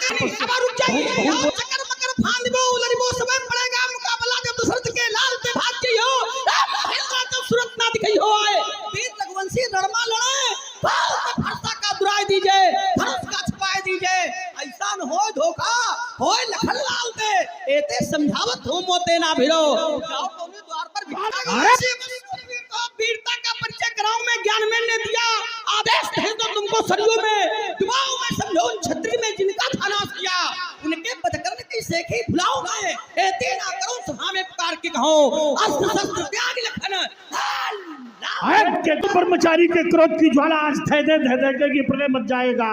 अब रुक जाइए चक्कर मकर फांदबो उलरिबो समय पड़ेगा मुकाबला जब दशरथ के लाल पे भाग जइयो महेंद्र जब सूरत ना दिखई हो आए वीर रघुवंशी रणमा लड़े फरसा का दुराई दीजिए धनुष का छुपाए दीजिए ऐसा न हो धोखा होए लखन लाल दे एते समझावत हो मोते ना भिड़ो जाओ कोने द्वार पर वीरता का परिचय कराऊं मैं ज्ञान मैंने दिया आदेश है तो तुमको सरियों में डुबाओ मैं समझो उन छतरी में जिनका था नाश किया उनके बदकर्म की सेखी भुलाओ मैं एते ना करूं सभा में पुकार के कहो अस्त्र शस्त्र त्याग लखन ब्रह्मचारी के क्रोध की ज्वाला आज धै की प्रलय मच जाएगा।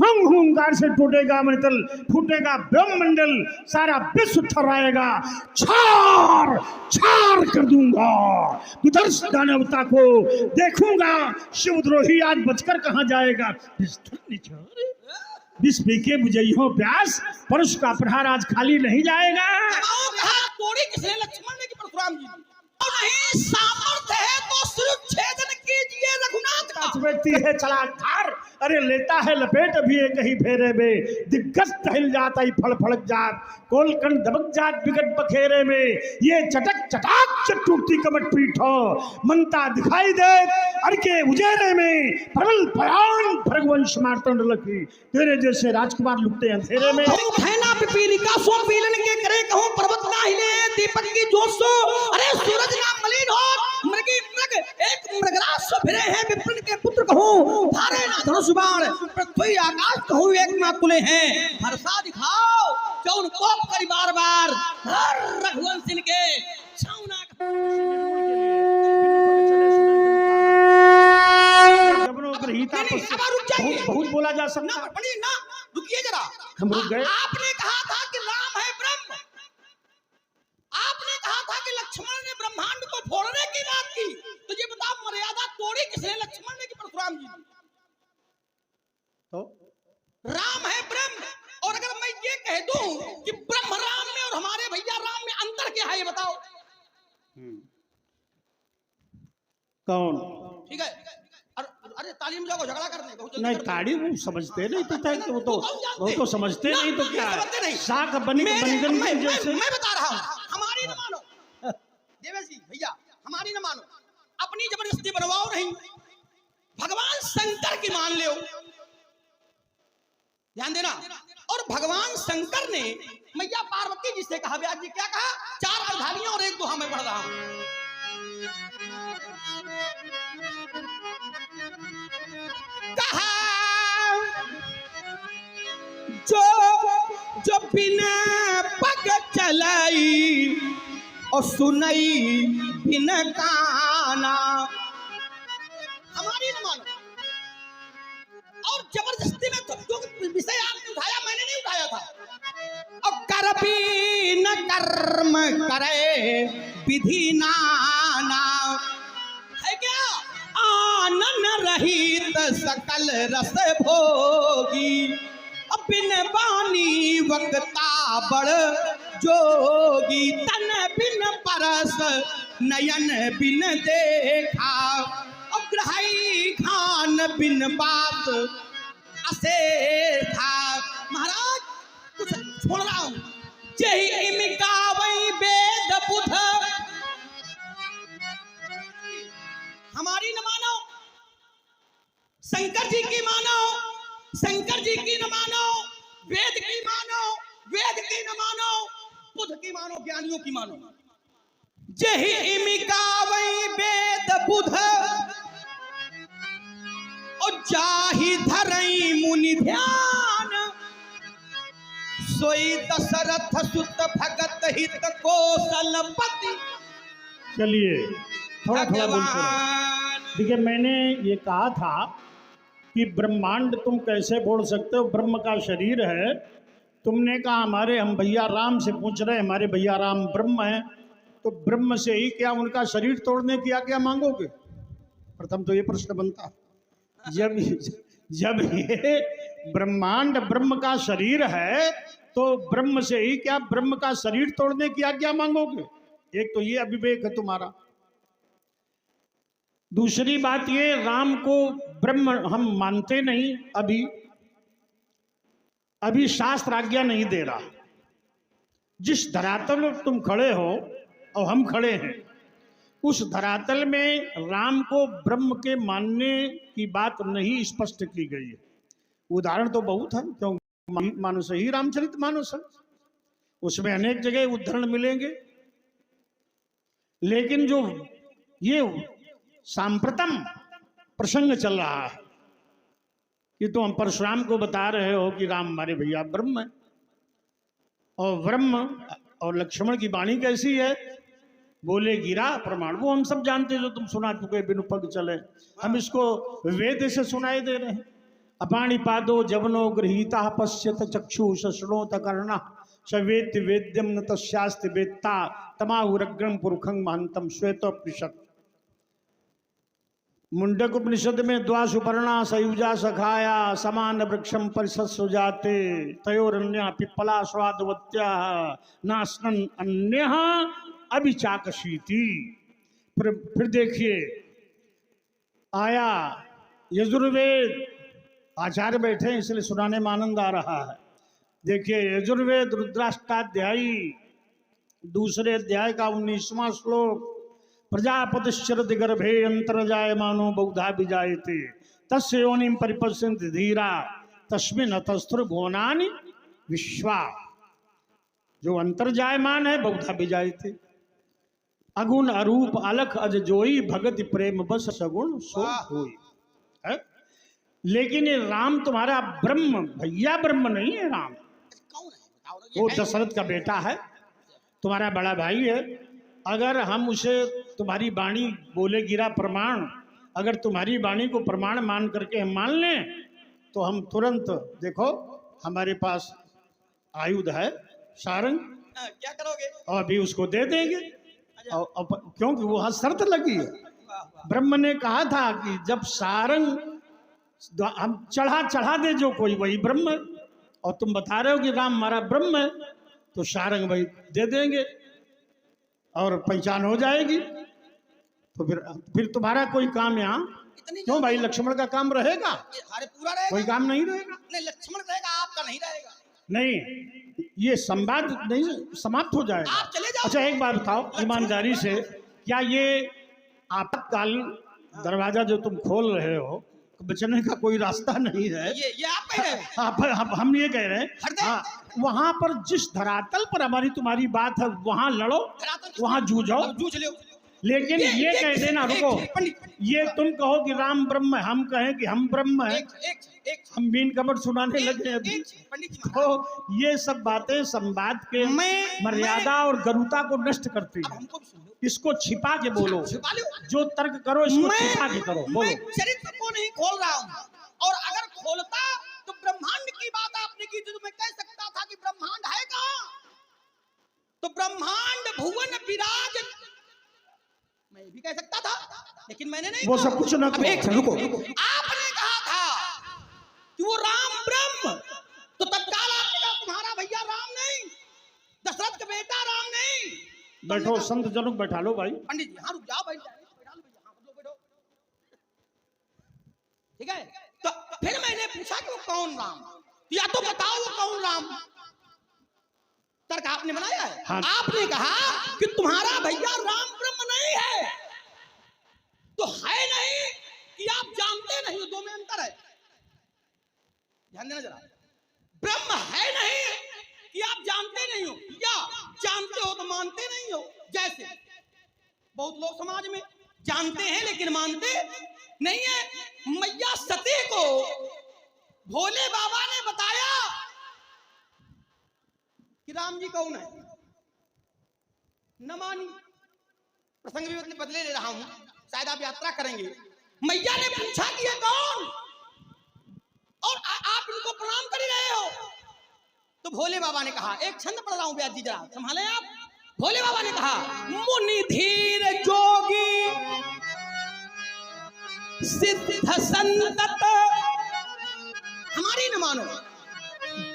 हम हुंकार से टूटेगा मंडल, फूटेगा ब्रह्मंडल, सारा विश्व थर्राएगा। छार छार कर दूंगा दुदर्श दानवता को, देखूंगा शिवद्रोही आज बचकर कहां जाएगा। विष पी के बुझइयो प्यास, परश का प्रहार आज खाली नहीं जाएगा। तोड़ी किसने? लक्ष्मण ने कि परशुराम जी नहीं सामर्थ्य है तो सिर्फ छेदन कीजिए रघुनाथ का। व्यक्ति है चला धार, अरे लेता है लपेट अभी एक ही फेरे में। दिग्गज टहल जाता ही फड़ फड़क जात, कोलकंड दबक जात बिकट बखेरे में। ये चटक चटाक टूटती कमट पीठ हो, मनता दिखाई दे अर के उजेरे में। प्रबल परान भरगवंश मार्तंड लखी, तेरे जैसे राजकुमार लुकते अंधेरे में। थैना पिपीली का सो पीलन के करे कहूं पर्वत ना हिले, दीपक की जोश सो अरे सूरज ना मलिन हो, मृगी मृग एक मृगराज सो फिरे हैं। विपिन के पुत्र कहूं धारे ना धनुष बाण, पृथ्वी आकाश कहूं एक ना तुले हैं। हर्षा दिखाओ चौन कोप करी बार बार, हर रघुवंश के छाउना बहुत बोला जा सकता ना पड़ी ना। रुकिए जरा, हम रुक गए। आपने कहा था कि राम है ब्रह्म, आपने कहा था कि लक्ष्मण ने ब्रह्मांड को फोड़ने की बात की, तो ये बताओ मर्यादा तोड़ी किसने? लक्ष्मण ने कि परशुराम जी? तो राम है ब्रह्म, और अगर मैं ये कह दूं कि ब्रह्म राम में और हमारे भैया राम में अंतर क्या है ये बताओ। कौन? ठीक है, अरे तालीम जाओ झगड़ा करने बहुत नहीं ताड़ी वो समझते नहीं तो है, वो तो समझते नहीं तो क्या है, शाख बनी बनिगन में जैसे। मैं बता रहा हूं, हमारी न मानो देवेश जी भैया, हमारी न मानो, अपनी जबरदस्ती बनवाओ नहीं, भगवान शंकर की मान लो, ध्यान देना। और भगवान शंकर ने मैया पार्वती जी से कहा, व्यास जी क्या कहा? 4 राजधानियां और 1 दोहा मैं पढ़ रहा हूं। कहा जो बिना पग चलाई और सुनई बिना काना, हमारी न मानो। और जबरदस्ती में जो विषय आपने उठाया मैंने नहीं उठाया था। और कर भी न कर्म करे विधि नाना, है क्या? आनन रहित सकल रस भोगी, बिन बानी वक्ता बड़ जोगी। तन बिन परस नयन बिन देखा, ग्रही खान बिन बात असे था। महाराज कुछ छोड़ रहा हूं, जही इमिकावई वेद बुध, हमारी न मानो, शंकर जी की मानो, शंकर जी की न मानो, वेद की मानो, वेद की न मानो, बुध की मानो, ज्ञानियों की मानो। जही इमिकावई वेद बुध, और जाहि धरई मुनि ध्यान, सोई दशरथ सुत भगत हित कौशलपति। चलिए थोड़ा थोड़ा बोलते रहो। देखिए मैंने ये कहा था कि ब्रह्मांड तुम कैसे बोल सकते हो, ब्रह्म का शरीर है। तुमने कहा हम भैया राम से पूछ रहे, हमारे भैया राम ब्रह्म है, तो ब्रह्म से ही क्या उनका शरीर तोड़ने की आज्ञा मांगोगे? प्रथम तो ये प्रश्न बनता, जब ये ब्रह्मांड ब्रह्म का शरीर है तो ब्रह्म से ही क्या ब्रह्म का शरीर तोड़ने की आज्ञा मांगोगे? एक तो ये अविवेक है तुम्हारा। दूसरी बात ये, राम को ब्रह्म हम मानते नहीं। अभी अभी शास्त्र आज्ञा नहीं दे रहा। जिस धरातल में तुम खड़े हो और हम खड़े हैं, उस धरातल में राम को ब्रह्म के मानने की बात नहीं स्पष्ट की गई है। उदाहरण तो बहुत है, क्यों मानस ही रामचरित मानस है, उसमें अनेक जगह उदाहरण मिलेंगे। लेकिन जो ये सांप्रतम प्रसंग चल रहा है कि तुम परशुराम को बता रहे हो कि राम हमारे भैया ब्रह्म है, और ब्रह्म और लक्ष्मण की वाणी कैसी है, बोले गिरा प्रमाण, वो हम सब जानते हैं, जो तुम सुना चुके बिनु पग चले। हम इसको वेद से सुनाई दे रहे हैं। अपाणी पादो जवनो गृहीता पश्यत चक्षु शश्नोत कर्णा सवेत वेद्यम न तस्यास्ति वेत्ता तमाहुरग्रम पुरुखं महंतम श्वेतोपनिषद। मुंडक उपनिषद में द्वासुपर्णा सयुजा सखाया समान वृक्षम परिषद सुजाते तयोरन्या पिप्पला स्वादवत्या नास्नन अन्य अभिचाकशीति। फिर देखिए आया यजुर्वेद, आचार्य बैठे हैं इसलिए सुनाने में आनंद आ रहा है। देखिए यजुर्वेद रुद्राष्टाध्यायी दूसरे अध्याय का 19वां श्लोक, प्रजापतिश्चरति गर्भे अंतर्जायमानो बहुधा विजायते तस्य योनिं परिपश्यन्ति धीरा तस्मिन् अतस्थुर भुवनानि विश्वा। जो अंतर्जायमान है बहुधा विजायते, अगुण अरूप अलख अज जोई भगति प्रेम बस सगुण सो होई है। लेकिन ये राम तुम्हारा ब्रह्म, भैया ब्रह्म नहीं है राम, कौन है बताओ ना। वो दशरथ का बेटा है, तुम्हारा बड़ा भाई है। अगर हम उसे तुम्हारी वाणी बोले गिरा प्रमाण, अगर तुम्हारी वाणी को प्रमाण मान करके हम मान लें तो हम तुरंत, देखो हमारे पास आयुध है सारंग, क्या करोगे? और अभी उसको दे देंगे। और क्योंकि वो शर्त लगी है, ब्रह्म ने कहा था कि जब सारंग हम चढ़ा दे जो कोई वही ब्रह्म है, और तुम बता रहे हो कि राम हमारा ब्रह्म है, तो सारंग भाई दे देंगे और पहचान हो जाएगी। तो फिर तुम्हारा कोई काम यहाँ क्यों भाई, लक्ष्मण का काम रहेगा? अरे पूरा रहेगा, कोई काम नहीं रहेगा। नहीं लक्ष्मण रहेगा, आपका नहीं रहेगा। नहीं, ये संवाद नहीं समाप्त हो जाएगा। आप चले जाओ। अच्छा एक बात बताओ ईमानदारी से, क्या ये आपातकाल दरवाजा जो तुम खोल रहे हो बचने का कोई रास्ता नहीं है? ये आप कह रहे हैं। हम ये कह रहे हैं, हाँ, वहां पर जिस धरातल पर हमारी तुम्हारी बात है वहां लड़ो, वहां जूझो, जूझ लो। लेकिन ये कह देना, रुको, ये तुम कहो कि राम ब्रह्म है, हम कहें कि हम ब्रह्म है, हम मीन कमर सुनाने लगे अभी। तो ये सब बातें संवाद के मर्यादा और गरुता को नष्ट करती है। इसको छिपा के बोलो, जो तर्क करो इसको छिपा के करो, बोलो। मैं चरित्र को नहीं खोल रहा हूँ, और अगर खोलता तो ब्रह्मांड की बात आपने की तो मैं कह सकता था कि ब्रह्मांड है कहाँ, तो ब्रह्मांड भुवन विराज मैं भी कह सकता था, लेकिन मैंने नहीं। वो सब कुछ ना रुको, आपने कहा था कि वो राम ब्रह्म, तो तत्काल आपने कहा तुम्हारा भैया राम नहीं, दशरथ का बेटा राम नहीं। बैठो संत जनों, बैठा लो भाई। पंडित जी हाँ रुक जाओ, बैठ जाओ, बैठा लो भैया, हाँ बैठो, ठीक है। तो फिर मैंने पूछा कि वो कौन राम, या तो बताओ वो कौन राम। तर्क आपने बनाया है। हाँ। आपने कहा कि तुम्हारा भैया राम ब्रह्म नहीं है, तो है नहीं कि आप जानते नहीं हो, दो में अंतर है, ध्यान देना जरा। ब्रह्म है नहीं कि आप जानते नहीं हो, या जानते हो तो मानते नहीं हो। जैसे बहुत लोग समाज में जानते हैं लेकिन मानते नहीं है। मैया सती को भोले बाबा ने बताया कि राम जी कौन है, न मानी। प्रसंग भी बदले ले रहा हूं, शायद आप यात्रा करेंगे। मैया ने पूछा कि ये कौन, और आप इनको प्रणाम कर ही रहे हो। तो भोले बाबा ने कहा, एक छंद पढ़ रहा हूं व्यास जी, जरा संभाले आप। भोले बाबा ने कहा, मुनि धीर जोगी सिद्ध संतत, हमारी न मानो,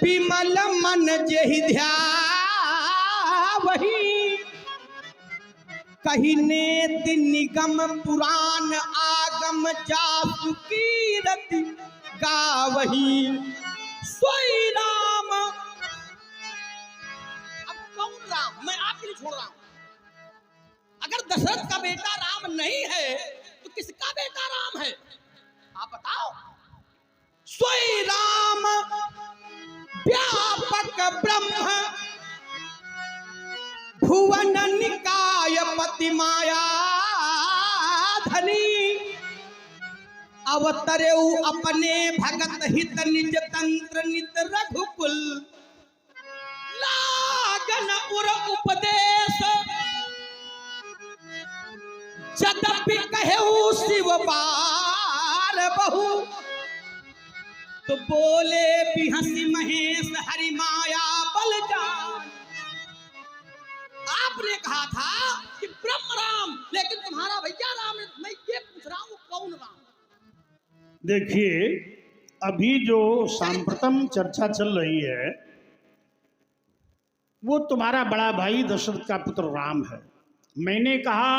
विमल मन जेहि ध्यावहि, कही नेत निगम पुराण आगम जासु कीरति गावहि। सोई राम दशरथ का बेटा राम नहीं है तो किसका बेटा राम है? आप बताओ। स्वयं राम व्यापक ब्रह्म भुवन निकाय पति माया धनी अवतरे अपने भगत हित निज तंत्र नित रघुकुल लागन उर उपदेश जदपि कहु शिव बार बहु तो बोले बिहसी महेश हरि माया बल जान। आपने कहा था कि ब्रह्म राम, लेकिन तुम्हारा भैया राम है। मैं ये पूछ रहा हूँ कौन राम? देखिए, अभी जो सांप्रतम चर्चा चल रही है वो तुम्हारा बड़ा भाई दशरथ का पुत्र राम है। मैंने कहा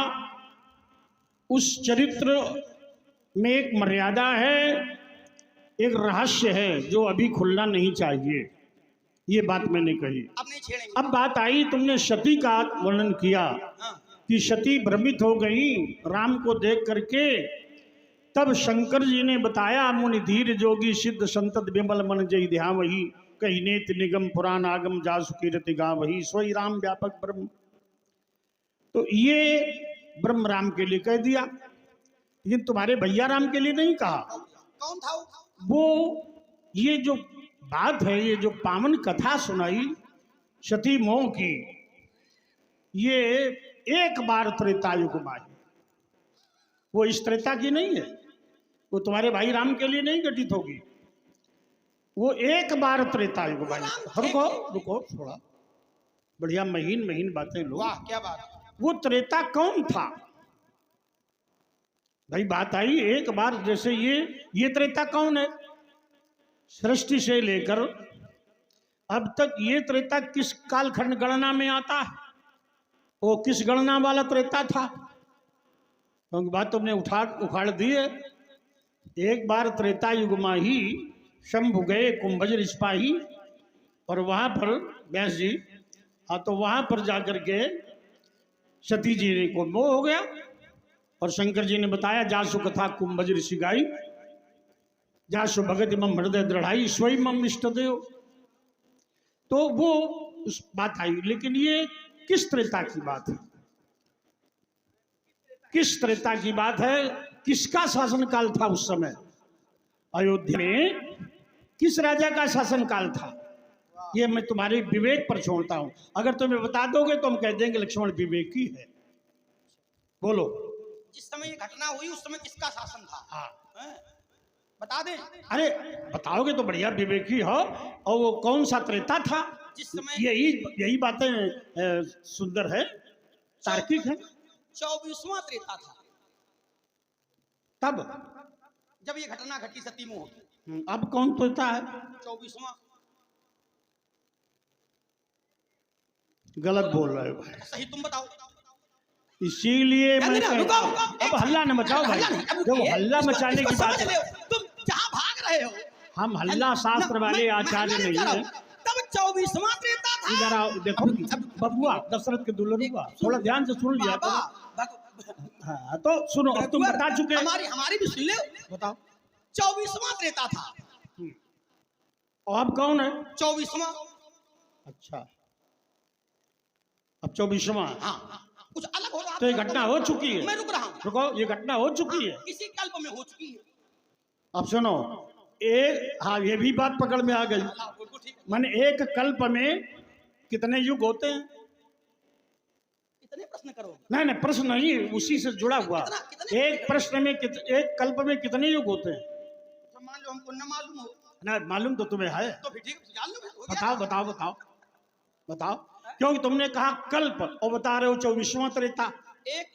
उस चरित्र में एक मर्यादा है, एक रहस्य है जो अभी खुलना नहीं चाहिए। ये बात मैंने कही। अब नहीं छेड़ेंगे। अब बात आई, तुमने सती का वर्णन किया कि सती भ्रमित हो गई राम को देख करके। तब शंकर जी ने बताया, मुनि धीर जोगी सिद्ध संतत विमल मन जय ध्यान वही कही नेत निगम पुराण आगम जासु कीरति गा वही सोई राम व्यापक ब्रह्म। तो ये ब्रह्म राम के लिए कह दिया, लेकिन तुम्हारे भैया राम के लिए नहीं कहा। कौन था वो ये जो बात है, ये जो पावन कथा सुनाई सती मोह की, ये एक बार त्रेता युग में आई। वो इस त्रेता की नहीं है, वो तुम्हारे भाई राम के लिए नहीं घटित होगी। वो एक बार त्रेता युग में आई। रुको रुको थोड़ा, बढ़िया महीन महीन बातें लो। वाह क्या बात। वो त्रेता कौन था भाई? बात आई एक बार, जैसे ये त्रेता कौन है? सृष्टि से लेकर अब तक ये त्रेता किस कालखंड गणना में आता है? वो किस गणना वाला त्रेता था? क्योंकि बात तुमने उखाड़ दी है। एक बार त्रेता युग में ही शंभु गए कुंभज सिपाही, और वहां पर व्यास जी तो वहां पर जाकर के सती जी को मोह हो गया, और शंकर जी ने बताया जासु कथा कुंभज ऋषि गाई जासु भगत मम हृदय दृढ़ाई स्वयं मम इष्ट देव। तो वो उस बात आई। लेकिन ये किस त्रेता की बात है? किस त्रेता की बात है? किसका शासनकाल था उस समय? अयोध्या में किस राजा का शासनकाल था? ये मैं तुम्हारे विवेक पर छोड़ता हूं। अगर तुम्हें बता दोगे तो हम कह देंगे लक्ष्मण विवेकी है। बोलो, जिस समय ये घटना हुई उस समय किसका शासन था? हाँ बता दें। अरे बताओगे तो बढ़िया विवेकी हो। और वो कौन सा त्रेता था? जिस समय यही बातें सुंदर है, तार्किक है। 24वां त्रेता था, तब जब ये घटना घटी सती मोह की। अब कौन त्रेता है? 24वां। गलत बोल रहे हो भाई। सही तुम बताओ। इसीलिए मैं अब हल्ला न मचाओ भाई। जब हल्ला मचाने की बात है, तुम जहां भाग रहे हो। हम हल्ला शास्त्र वाले आचार्य नहीं है। तब 24वां त्रेता था। इधर आओ, देखो बबुआ दशरथ के दुल्हन, थोड़ा ध्यान से सुन लिया। हाँ तो सुनो, अब तुम बता चुके। हमारी भी सुन ले। बताओ। 24वां त्रेता था। और अब कौन है? 24वां। अच्छा, अब 24वां। हाँ, कुछ अलग हो रहा। तो ये घटना हो चुकी है। मैं रुक रहा हूँ। रुको, ये घटना हो चुकी है, इसी कल्प में हो चुकी है। अब सुनो, हाँ ये भी बात पकड़ में आ गई। माने एक कल्प में कितने युग होते हैं? कितने प्रश्न करोगे? नहीं प्रश्न नहीं, उसी से जुड़ा हुआ। एक प्रश्न में एक कल्प में कितने युग होते हैं? तो मान लो हमको न मालूम हो। ना मालूम तो तुम्हें है। तो फिर ठीक है, जान लो। बताओ बताओ बताओ बताओ, क्योंकि तुमने कहा कल्प और बता रहे हो 24वां त्रेता। एक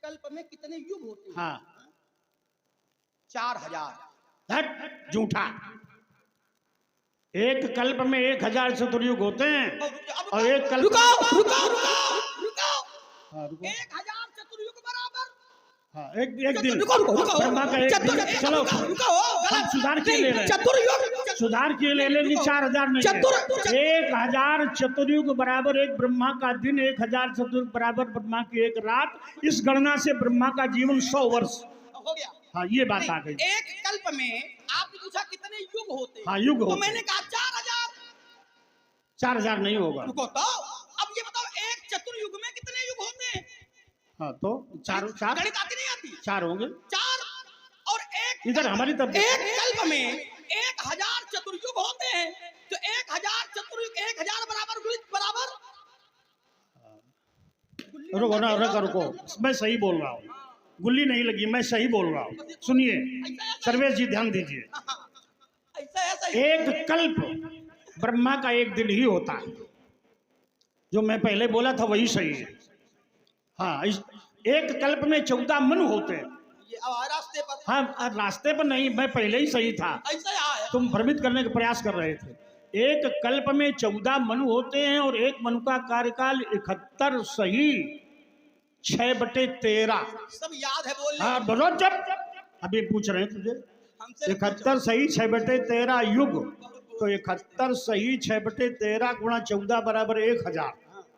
कल्प में कितने युग होते हैं? हाँ 4000। हट झूठा। एक कल्प में 1000 चतुर्युग होते हैं, और एक कल्प। रुको। हाँ रुको। 1000 चतुर्युग बराबर। हाँ एक दिन। रुको। ब्रह्मा का एक दिन। चलो रुको। हम सुधार के ले रहे हैं। चतुर्युग सुधार के ले लेंगे 4000 नहीं चतुर- है। 1000 चतुर्युग बराबर एक ब्रह्मा का दिन, 1000 चतुर्युग बराबर ब्रह्मा की एक रात। इस गणना से ब्रह्मा का जीवन 100 वर्ष। हो गया। हाँ, ये बात आ गई। एक कल्प में आपने पूछा कितने युग होते हैं? हाँ, युग तो होते। मैंने कहा 4000। 4000 नहीं होगा। रुको तो अब ये बताओ एक चतुर्युग में कितने युग होते हैं? हाँ, तो 4 गणित आती नहीं आती? 4 होंगे। 4 और एक इधर हमारी तरफ एक कल्प में 1000 चतुर्युग होते हैं। तो 1000 चतुर्युग 1000 बराबर गुणित बराबर। रुको ना, रुको, मैं सही बोल रहा हूँ, गुल्ली नहीं लगी, मैं सही बोल रहा हूँ। सुनिए सर्वेश जी, ध्यान दीजिए। ऐसा ऐसा ही। एक कल्प ब्रह्मा का एक दिन ही होता है। जो मैं पहले बोला था वही सही है। हाँ, एक कल्प में 14 मनु होते हैं। ये अब आए रास्ते पर। हाँ, रास्ते पर नहीं, मैं पहले ही सही था, ऐसा यहाँ है। तुम भ्रमित करने का प्रयास कर रहे थे। एक कल्प में 14 मनु होते हैं और एक मनु का कार्यकाल 71 सही 6/13। सब याद है बोलने। हाँ, बोलो जब अभी पूछ रहे हैं तुझे। हमसे 71 सही 6/13 युग, तो 71 सही 6/13 गुणा 14 बराबर 1000।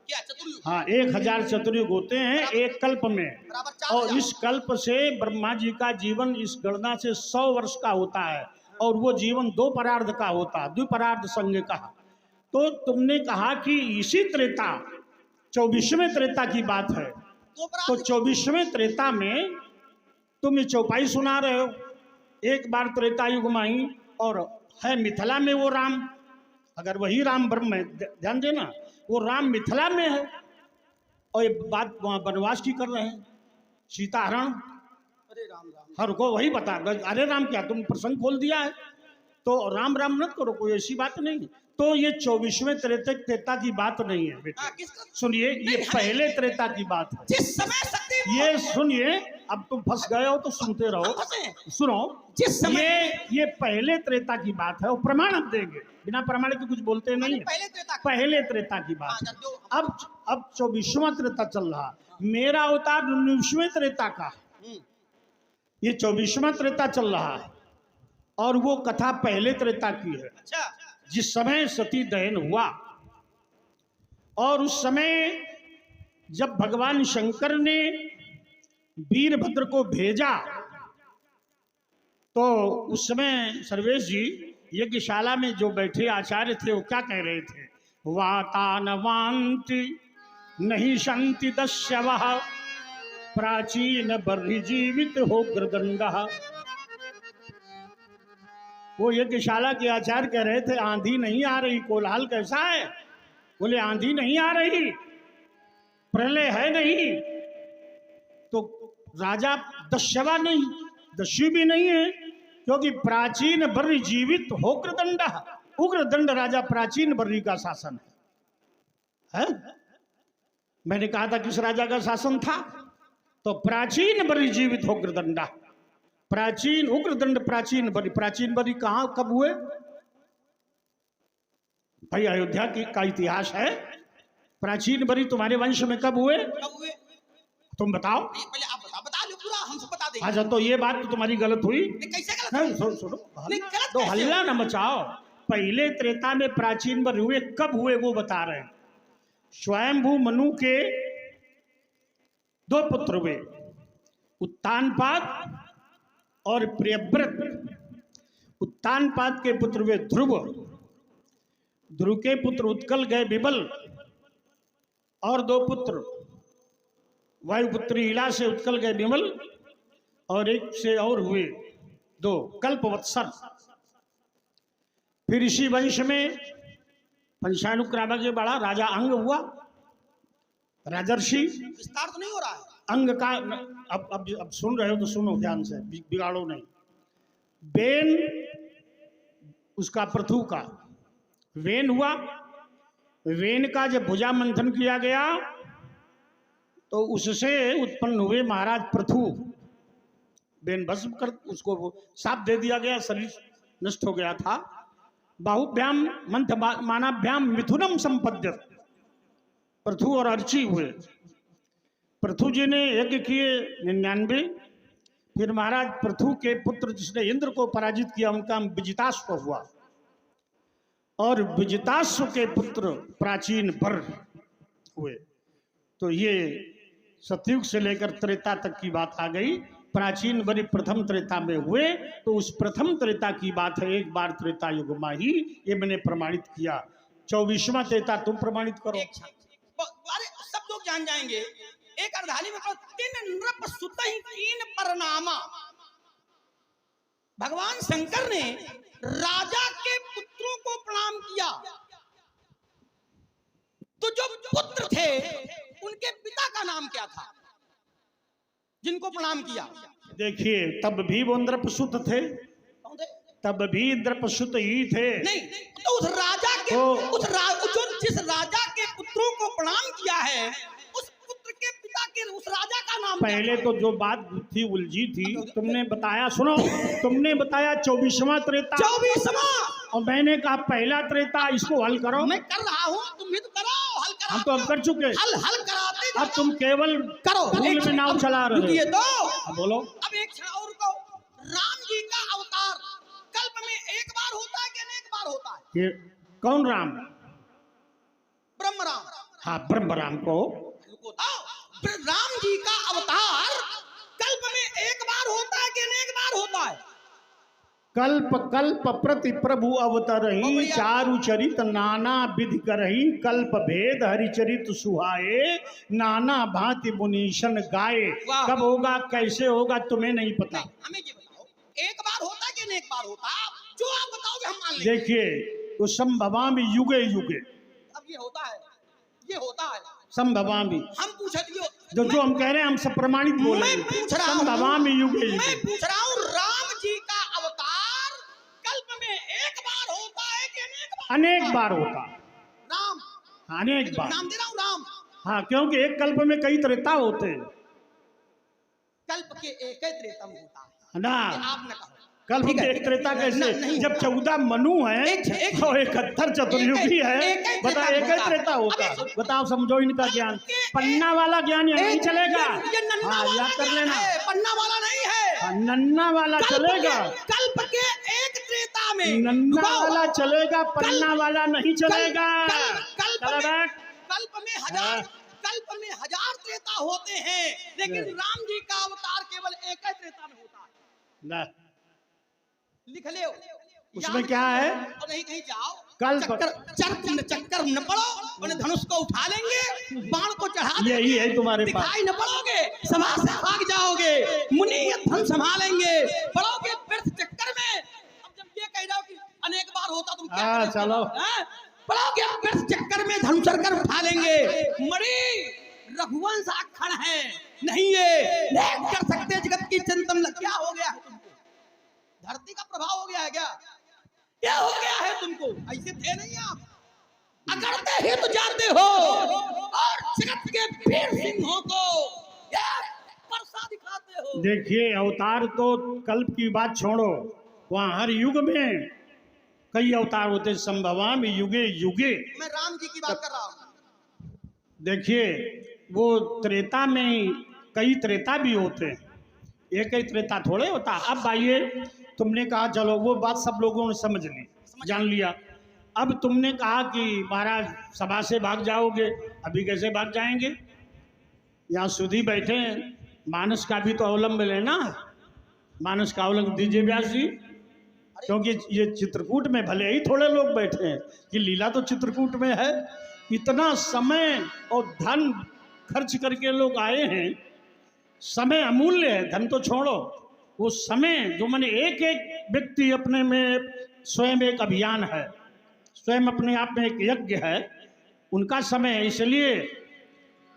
क्या चतुर्युग? हाँ, 1000 चतुर्युग होते हैं एक कल्प में। बराबर और 4000। इस कल्प से ब्रह्मा जी का जीवन इस गणना से 100 वर्ष का होता है। और वो जीवन 2 परार्ध का होता है, द्विपरार्ध संज्ञ का। तो तुमने कहा कि इसी त्रेता 24वें त्रेता की बात है। तो तो 24वें त्रेता में तुम ये चौपाई सुना रहे हो। एक बार त्रेता युग में आई और है मिथिला में वो राम। अगर वही राम ब्रह्म है, ध्यान देना, वो राम मिथिला में है और ये बात वहाँ वनवास की कर रहे हैं, सीताहरण। अरे राम राम। हर को वही बता, अरे राम क्या तुम प्रसंग खोल दिया है, तो राम राम मत करो, कोई ऐसी बात नहीं। तो ये 24वें त्रेता की बात नहीं है बेटे। किसका? सुनिए, ये पहले त्रेता की बात है। जिस समय शक्ति ये सुनिए, अब तुम फंस गए हो तो सुनते रहो। फंसे। सुनो, जिस समय ये पहले त्रेता की बात है और प्रमाण अब देंगे, बिना प्रमाण के कुछ बोलते नहीं है। पहले त्रेता। पहले त्रेता की बात है। अब 24वां त्रेता चल रहा, मेरा अवतार 19वें त्रेता का। ये 24वां त्रेता चल रहा है और वो कथा पहले त्रेता की है। अच्छा। जिस समय सती दहन हुआ और उस समय जब भगवान शंकर ने वीरभद्र को भेजा, तो उस समय सर्वेश जी यज्ञशाला में जो बैठे आचार्य थे वो क्या कह रहे थे? वातानवान्ति नहीं शांति दस्यवः प्राचीन बर्हि जीवित हो ग्रदंडः। वो यज्ञशाला के आचार्य कह रहे थे आंधी नहीं आ रही, कोलाहल कैसा है? बोले आंधी नहीं आ रही, प्रलय है नहीं, तो राजा दस्यवा नहीं, दस्यु भी नहीं है, क्योंकि प्राचीन बर्री जीवित हो उग्रदंड। उग्रदंड राजा प्राचीन बर्री का शासन है? मैंने कहा था किस राजा का शासन था? तो प्राचीन बर्री जीवित हो उग्रदंडा। प्राचीन उग्रदंड, प्राचीन बरी कहाँ कब हुए भाई? अयोध्या का इतिहास है। प्राचीन बरी तुम्हारे वंश में कब हुए? कब हुए? तुम बताओ। पहले आप बता लो पूरा, हमसे बता देंगे। अच्छा, तो ये बात तो तुम्हारी गलत हुई। कैसे गलत? नहीं, सुनो, नहीं, गलत तो कैसे? हल्ला न मचाओ। पहले त्रेता में प्राचीन बर हुए, कब हुए वो बता रहे हैं। स्वयंभू मनु के 2 पुत्र हुए, उत्तानपाद और प्रियव्रत। उत्तानपाद के पुत्र हुए ध्रुव, ध्रुव के पुत्र उत्कल गए विबल, और 2 पुत्र वायुपुत्री इला से उत्कल गए विमल, और एक से और हुए 2 कल्पवत्सर। फिर इसी वंश में पंचानुक्रामा के बड़ा राजा अंग हुआ, राजर्षि। विस्तार तो नहीं हो रहा है। अंग का अब सुन रहे हो तो सुनो ध्यान से, बिगाड़ो नहीं। बेन उसका पृथु का वेन हुआ। वेन का जब भुजा मंथन किया गया तो उससे उत्पन्न हुए महाराज पृथु। बेन भस्म कर उसको साप दे दिया गया, शरीर नष्ट हो गया था। बाहुभ्याम मंथ मानाभ्याम मिथुनम संपद्यत। पृथु और अर्ची हुए। पृथु जी ने यज्ञ किए 99। फिर महाराज पृथु के पुत्र जिसने इंद्र को पराजित किया उनका विजिताश्व हुआ। और विजिताश्व के पुत्र प्राचीन वर हुए। तो ये सतयुग से लेकर त्रेता तक की बात आ गई। प्राचीन वर प्रथम त्रेता में हुए, तो उस प्रथम त्रेता की बात है। एक बार त्रेता युग में ही ये मैंने प्रमाणित किया। 24वां त्रेता तुम प्रमाणित करो। अरे सब लोग जान जाएंगे। एक अर्धाली में तीन नृप सुत ही कीन परनामा। भगवान शंकर ने राजा के पुत्रों को प्रणाम किया, तो जो पुत्र थे उनके पिता का नाम क्या था जिनको प्रणाम किया? देखिए, तब भी वो इंद्रप्रसूत थे, तब भी इंद्रप्रसूत ही थे। नहीं, तो उस राजा के जिस राजा के पुत्रों को प्रणाम किया है, उस पुत्र के पिता के उस राजा का नाम पहले तो जो बात थी उलझी थी, तुमने बताया, सुनो, तुमने बताया 24वां त्रेता, 24वां, और मैंने कहा पहला त्रेता, इसको हल करो। मैं कर रहा हूँ, तुम भी तो करो, हल करो। हम तो अब कर चुके, हल कराते अब तुम केवल करो, भूल में नाव चला रहे हो। तो बोलो। अब एक क्षण और को, राम जी का अवतार कल्प में एक बार होता है कि अनेक बार होता है? ये कौन राम? ब्रह्म राम। हाँ, ब्रह्म राम को राम जी का अवतार कल्प में एक बार होता है कि अनेक बार होता है? कल्प कल्प प्रति प्रभु अवतरही, चारु चरित नाना विधि करही, कल्प भेद हरिचरित सुहाए, नाना भांति मुनीशन गाए। कब होगा, कैसे होगा, तुम्हें नहीं पता। हमें ये बताओ, एक बार होता है कि अनेक बार होता है? जो आप बताओगे हम मान लेंगे। देखिए, तो संभवामि युगे युगे, अब ये होता है, ये होता है संभवामि। हम पूछ जो हम कह रहे हैं, हम सब प्रमाणित बोल रहे हैं। मैं पूछ रहा हूँ, मैं पूछ रहा हूँ, राम जी का अवतार कल्प में एक बार होता है कि अनेक बार होता? राम, अनेक बार। नाम दे रहा हूँ राम। हाँ, क्योंकि एक कल्प में कई त्रेता होते हैं। कल्प के एक ही त्रेता में होता है ना, आप न कहो। कल्प के एक त्रेता कैसे? जब 14 मनु है और 71 चतुर्युगी है, बता एक ही त्रेता होता? बताओ, समझो इनका ज्ञान। पन्ना वाला ज्ञान यहाँ नहीं चलेगा। हाँ, याद कर लेना, पन्ना वाला नहीं है, नन्ना वाला चलेगा। कल्प के एक त्रेता में नन्ना वाला चलेगा, पन्ना वाला नहीं चलेगा। कल्प में हजार त्रेता होते हैं, लेकिन राम जी का अवतार केवल एक ही त्रेता में होता है। ना, लिख ले, उसमें क्या है? और नहीं कहीं जाओ, चक्कर न पड़ो, उन्हें धनुष को उठा लेंगे, बाण को चढ़ा देंगे, यही है तुम्हारे पास। दिखाई न पड़ोगे, सभा से भाग जाओगे, मुनि धन संभालेंगे, पड़ोगे व्यर्थ चक्कर में। अब जब ये कह जाओ कि अनेक बार होता, तुम क्या चलो, पड़ोगे व्यर्थ चक्कर में, धन चढ़कर उठा लेंगे। मणि रघुवंश अखंड है, नहीं ये नहीं कर सकते जगत की चिंतन। क्या हो गया है तुमको? धरती का प्रभाव हो गया है क्या हो गया है तुमको? ऐसे थे नहीं आप, अकड़ते ही तो जाते हो, और जगत के वीर सिंहों को परसा दिखाते हो। देखिए, अवतार तो कल्प की बात छोड़ो, वहाँ हर युग में कई अवतार होते। संभवामि युगे युगे, मैं राम जी की बात कर रहा हूँ। देखिए, वो त्रेता में कई त्रेता भी होते हैं, एक ही त्रेता थोड़े होता। अब आइए, तुमने कहा चलो, वो बात सब लोगों ने समझ ली, जान लिया। अब तुमने कहा कि महाराज सभा से भाग जाओगे, अभी कैसे भाग जाएंगे? यहाँ सुधी बैठे हैं, मानस का भी तो अवलंब लेना, मानस का अवलंब दीजिए व्यास जी, क्योंकि ये चित्रकूट में भले ही थोड़े लोग बैठे हैं, कि लीला तो चित्रकूट में है। इतना समय और धन खर्च करके लोग आए हैं, समय अमूल्य है, धन तो छोड़ो। वो समय जो मैंने एक एक व्यक्ति अपने में स्वयं एक अभियान है, स्वयं अपने आप में एक यज्ञ है, उनका समय है। इसलिए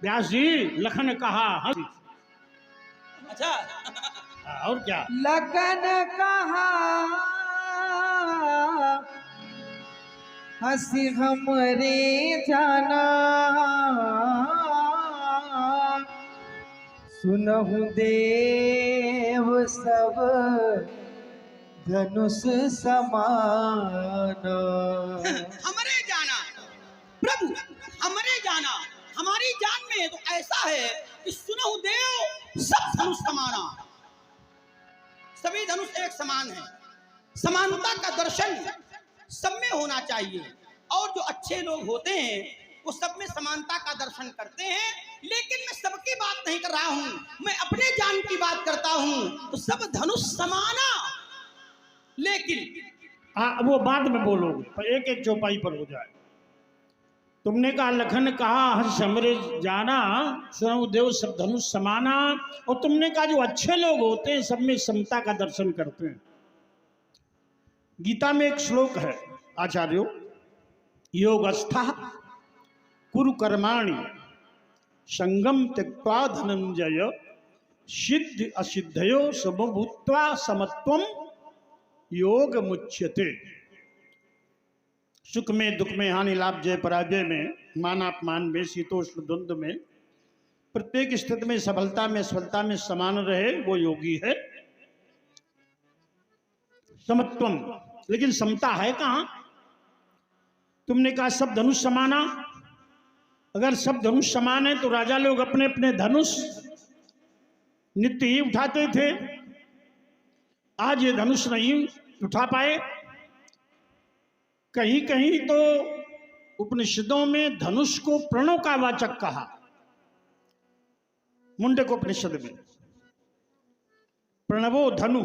व्यास जी लखन कहा। अच्छा, और क्या? लखन कहा हंसी हमरे जाना, सुनहु देव सब धनुष समान। हमरे जाना प्रभु, हमरे जाना, हमारी जान में तो ऐसा है कि सुनहु देव सब धनुष समाना। सभी धनुष एक समान है, समानता का दर्शन सब में होना चाहिए। और जो अच्छे लोग होते हैं वो सब में समानता का दर्शन करते हैं। लेकिन मैं सबकी बात नहीं कर रहा हूं, मैं अपने जान की बात करता हूं। तो सब धनुष समाना, लेकिन वो बाद में बोलोगे, पर एक एक चौपाई पर हो जाए। तुमने कहा लखन कहा हर्ष हमरे जाना, सुनो देव सब धनुष समाना। और तुमने कहा जो अच्छे लोग होते हैं सब में समता का दर्शन करते हैं। गीता में एक श्लोक है, आचार्यो योगस्था कुरु कर्माणि संगम त्यक्त्वा धनंजय सिद्ध असिद्धयो समभूत्वा समत्वम योग मुच्यते। सुख में दुख में हानि लाभ जय पराजय में मान अपमान में शीतोष्ण द्वंद्व में प्रत्येक स्थिति में सफलता में असफलता में समान रहे वो योगी है। समत्वम, लेकिन समता है कहां? तुमने कहा सब धनुष समाना। अगर सब धनुष समान है तो राजा लोग अपने अपने धनुष नित्य ही उठाते थे। आज ये धनुष नहीं उठा पाए। कहीं कहीं तो उपनिषदों में धनुष को प्रणव का वाचक कहा। मुंडक उपनिषद में प्रणवो धनु,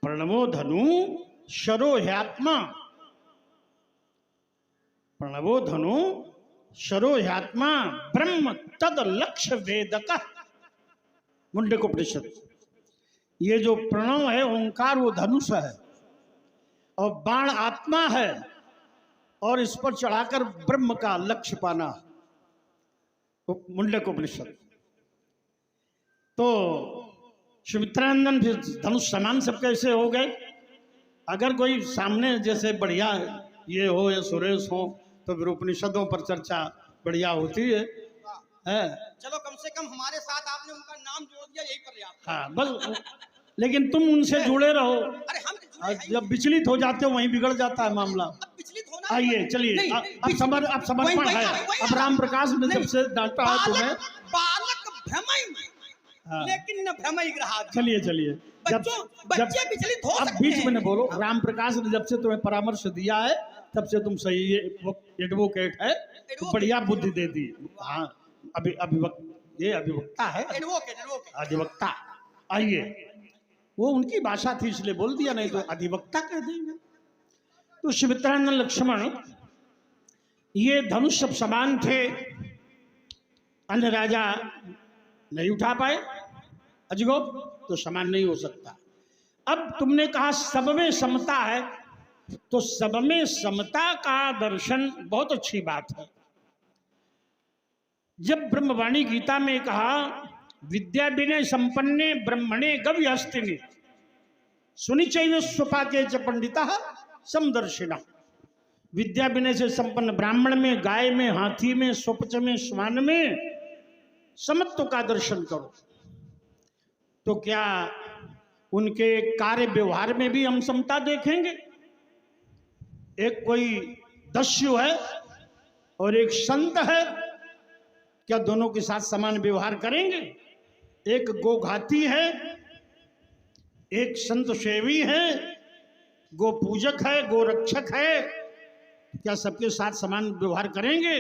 प्रणवो धनु शरो ह्यात्मा, प्रणवो धनु शरो ह्यात्मा ब्रह्म तद लक्ष्य वेदक। मुंडक उपनिषद। ये जो प्रणव है ओंकार वो धनुष है और बाण आत्मा है और इस पर चढ़ाकर ब्रह्म का लक्ष्य पाना। तो मुंडक उपनिषद। तो सुमित्रानंदन फिर धनुष समान सब कैसे हो गए? अगर कोई सामने जैसे बढ़िया ये हो या सुरेश हो तो फिर उपनिषदों पर चर्चा बढ़िया होती है। चलो कम से कम हमारे साथ आपने उनका नाम जोड़ दिया, यही पर्याप्त। हाँ बस, लेकिन तुम उनसे जुड़े रहो। अरे हम जब विचलित हो जाते हो वहीं बिगड़ जाता है मामला। विचलित होना। आइए चलिए, अब समर्पण है। अब राम प्रकाश ने जब से डांटा है तुम्हें। बालक भ्रमई लेकिन न भ्रमई ग्रहा। चलिए चलिए, बच्चे विचलित हो अब सकते बीच में हैं। न बोलो। राम प्रकाश ने जब से तुम्हें परामर्श दिया है तब से तुम सही एडवोकेट है, तो बढ़िया बुद्धि दे दी। हाँ ये अभिवक्ता है, अधिवक्ता। आइए, वो उनकी भाषा थी इसलिए बोल दिया, नहीं तो अधिवक्ता कह देंगे। तो सुमित्रानंद लक्ष्मण ये धनुष सब समान थे, अन्य राजा नहीं उठा पाए। अजगो तो समान नहीं हो सकता। अब तुमने कहा सब में समता है, तो सब में समता का दर्शन बहुत अच्छी बात है। जब ब्रह्मवाणी गीता में कहा विद्या विनय संपन्ने ब्रह्मणे गव्य हस्तिनि सुनिचैव स्वपाके च पंडिता समदर्शिना। विद्या विनय से संपन्न ब्राह्मण में, गाय में, हाथी में, स्वपच में, श्वान में समत्व का दर्शन करो। तो क्या उनके कार्य व्यवहार में भी हम समता देखेंगे? एक कोई दस्यु है और एक संत है, क्या दोनों के साथ समान व्यवहार करेंगे? एक गोघाती है, एक संत सेवी है, गो पूजक है, गोरक्षक है, क्या सबके साथ समान व्यवहार करेंगे?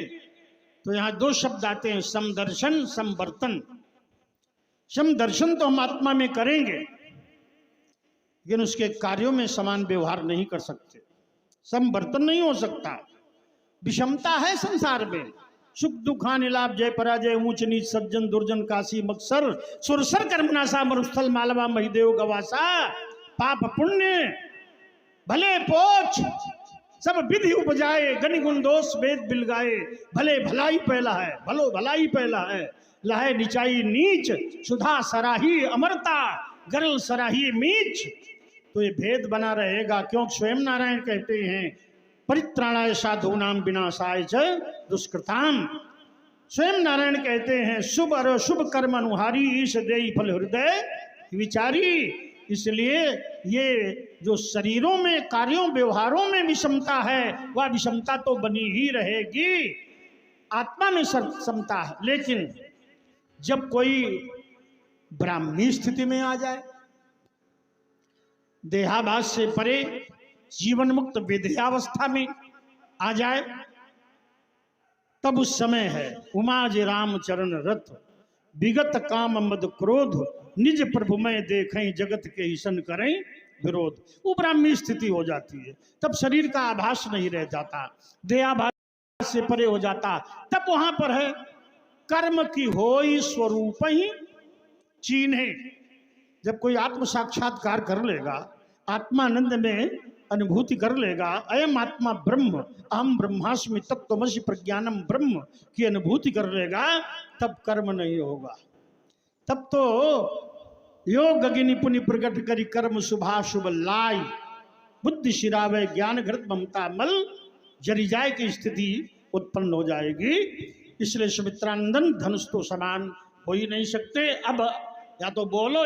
तो यहाँ दो शब्द आते हैं, समदर्शन समवर्तन। समदर्शन तो हम आत्मा में करेंगे लेकिन उसके कार्यों में समान व्यवहार नहीं कर सकते, समवर्तन नहीं हो सकता। विषमता है संसार में, सुख दुख हानि लाभ जय पराजय ऊंच नीच सज्जन दुर्जन काशी मक्सर सुरसर कर्मनाशा मरुस्थल मालवा महिदेव गवासा। पाप पुण्य भले पोछ सब विधि उपजाए, गनिगुण दोष वेद बिलगाए। भले भलाई पहला है, भलो भलाई पहला है, लहे निचाई नीच सुधा सराही अमरता गरल सराही मीच। तो ये भेद बना रहेगा, क्योंकि स्वयं नारायण कहते हैं परित्राणाय साधूनाम विनाशाय च दुष्कृताम। स्वयं नारायण कहते हैं शुभ और शुभ कर्म अनुहारी ईश देई फल हृदय विचारी। इसलिए ये जो शरीरों में कार्यों व्यवहारों में विषमता है वह विषमता तो बनी ही रहेगी। आत्मा में समता है, लेकिन जब कोई ब्राह्मणी स्थिति में आ जाए, देहाभास से परे जीवन मुक्त विद्यावस्था में आ जाए, तब उस समय है उमा जे राम चरण रथ, विगत काम मद क्रोध, निज प्रभु में देखें जगत के ईशन करें विरोध। वो ब्राह्मी स्थिति हो जाती है, तब शरीर का आभास नहीं रह जाता, देहाभास से परे हो जाता। तब वहां पर है कर्म की होई स्वरूप ही चीन्हे। जब कोई आत्म साक्षात्कार कर लेगा, आत्मानंद में अनुभूति कर लेगा, अयम आत्मा ब्रह्म अहम ब्रह्मास्मि तत्त्वमसि प्रज्ञानम ब्रह्म की अनुभूति कर लेगा, तब कर्म नहीं होगा। तब तो योग अग्नि पुनि प्रकट करी कर्म शुभाशुभ लाई, बुद्धि शिरावे ज्ञान घृत ममता मल जरी जाए की स्थिति उत्पन्न हो जाएगी। इसलिए सुमित्रानंदन धनुष तो समान हो ही नहीं सकते। अब या तो बोलो